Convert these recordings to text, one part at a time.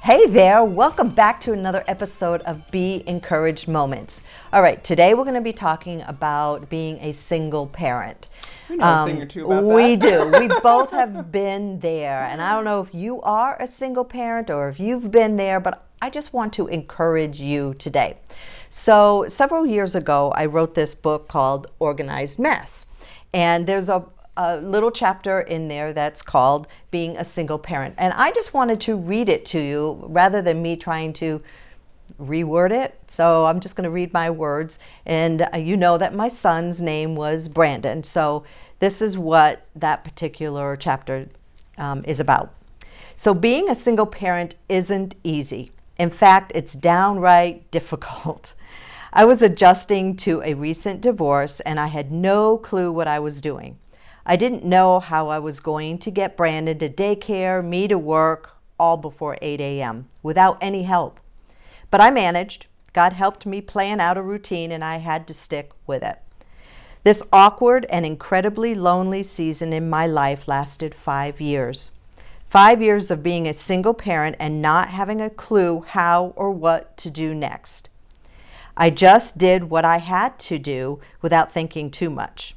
Hey there, welcome back to another episode of Be Encouraged Moments. All right, today we're going to be talking about being a single parent. We know a thing or two about that. We do. We both have been there. And I don't know if you are a single parent or if you've been there, but I just want to encourage you today. So several years ago, I wrote this book called Organized Mess. And there's a little chapter in there that's called Being a Single Parent. And I just wanted to read it to you rather than me trying to reword it. So I'm just going to read my words. And you know that my son's name was Brandon. So this is what that particular chapter is about. So being a single parent isn't easy. In fact, it's downright difficult. I was adjusting to a recent divorce and I had no clue what I was doing. I didn't know how I was going to get Brandon to daycare, me to work, all before 8 a.m. without any help. But I managed. God helped me plan out a routine and I had to stick with it. This awkward and incredibly lonely season in my life lasted 5 years. 5 years of being a single parent and not having a clue how or what to do next. I just did what I had to do without thinking too much.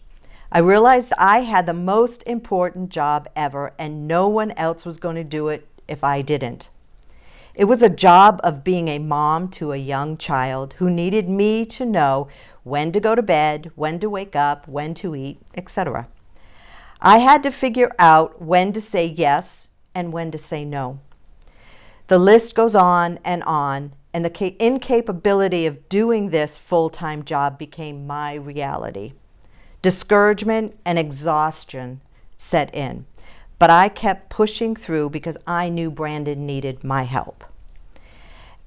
I realized I had the most important job ever and no one else was going to do it if I didn't. It was a job of being a mom to a young child who needed me to know when to go to bed, when to wake up, when to eat, etc. I had to figure out when to say yes and when to say no. The list goes on, and the incapability of doing this full-time job became my reality. Discouragement and exhaustion set in, but I kept pushing through because I knew Brandon needed my help.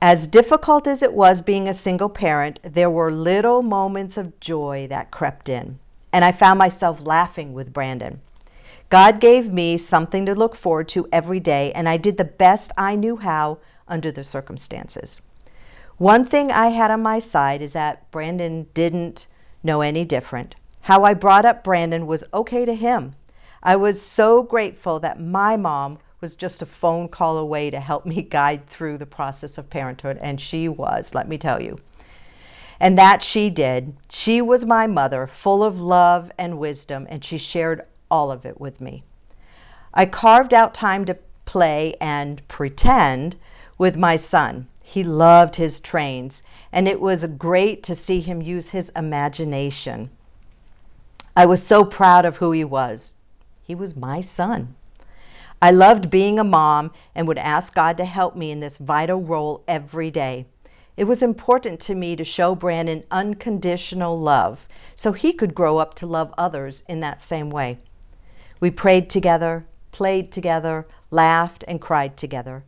As difficult as it was being a single parent, there were little moments of joy that crept in, and I found myself laughing with Brandon. God gave me something to look forward to every day, and I did the best I knew how under the circumstances. One thing I had on my side is that Brandon didn't know any different. How I brought up Brandon was okay to him. I was so grateful that my mom was just a phone call away to help me guide through the process of parenthood, and she was, let me tell you. And that she did. She was my mother, full of love and wisdom, and she shared all of it with me. I carved out time to play and pretend with my son. He loved his trains, and it was great to see him use his imagination. I was so proud of who he was. He was my son. I loved being a mom and would ask God to help me in this vital role every day. It was important to me to show Brandon unconditional love so he could grow up to love others in that same way. We prayed together, played together, laughed, and cried together.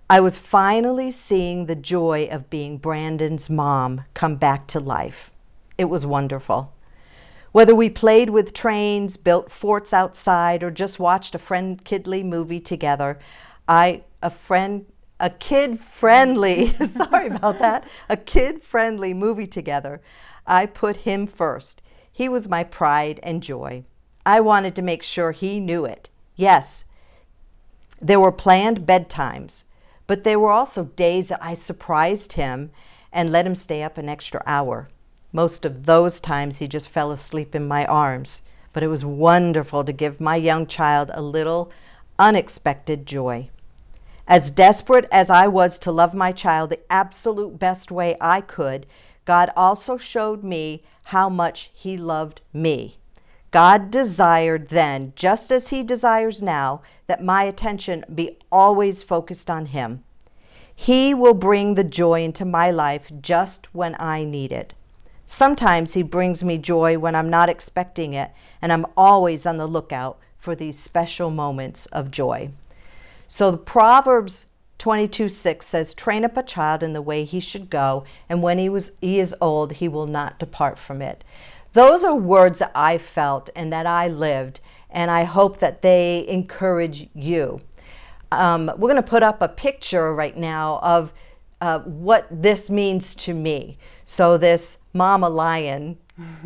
I was finally seeing the joy of being Brandon's mom come back to life. It was wonderful. Whether we played with trains, built forts outside, or just watched a kid-friendly movie together, a kid-friendly movie together, I put him first. He was my pride and joy. I wanted to make sure he knew it. Yes, there were planned bedtimes, but there were also days that I surprised him and let him stay up an extra hour. Most of those times he just fell asleep in my arms, but it was wonderful to give my young child a little unexpected joy. As desperate as I was to love my child the absolute best way I could, God also showed me how much he loved me. God desired then, just as he desires now, that my attention be always focused on him. He will bring the joy into my life just when I need it. Sometimes he brings me joy when I'm not expecting it, and I'm always on the lookout for these special moments of joy. So the Proverbs 22:6 says, "Train up a child in the way he should go, and when he is old, he will not depart from it." Those are words that I felt and that I lived, and I hope that they encourage you. We're going to put up a picture right now of what this means to me. So this mama lion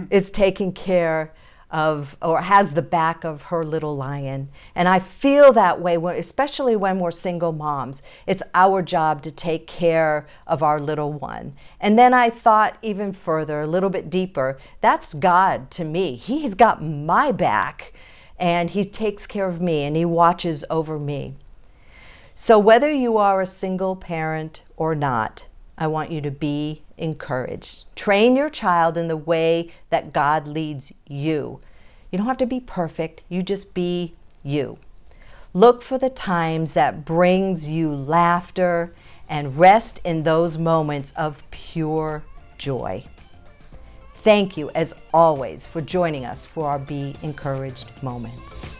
is taking care or has the back of her little lion. And I feel that way, especially when we're single moms. It's our job to take care of our little one. And then I thought even further, a little bit deeper, that's God to me. He's got my back, and he takes care of me, and he watches over me. So whether you are a single parent or not, I want you to be encouraged. Train your child in the way that God leads you. You don't have to be perfect. You just be you. Look for the times that brings you laughter and rest in those moments of pure joy. Thank you, as always, for joining us for our Be Encouraged moments.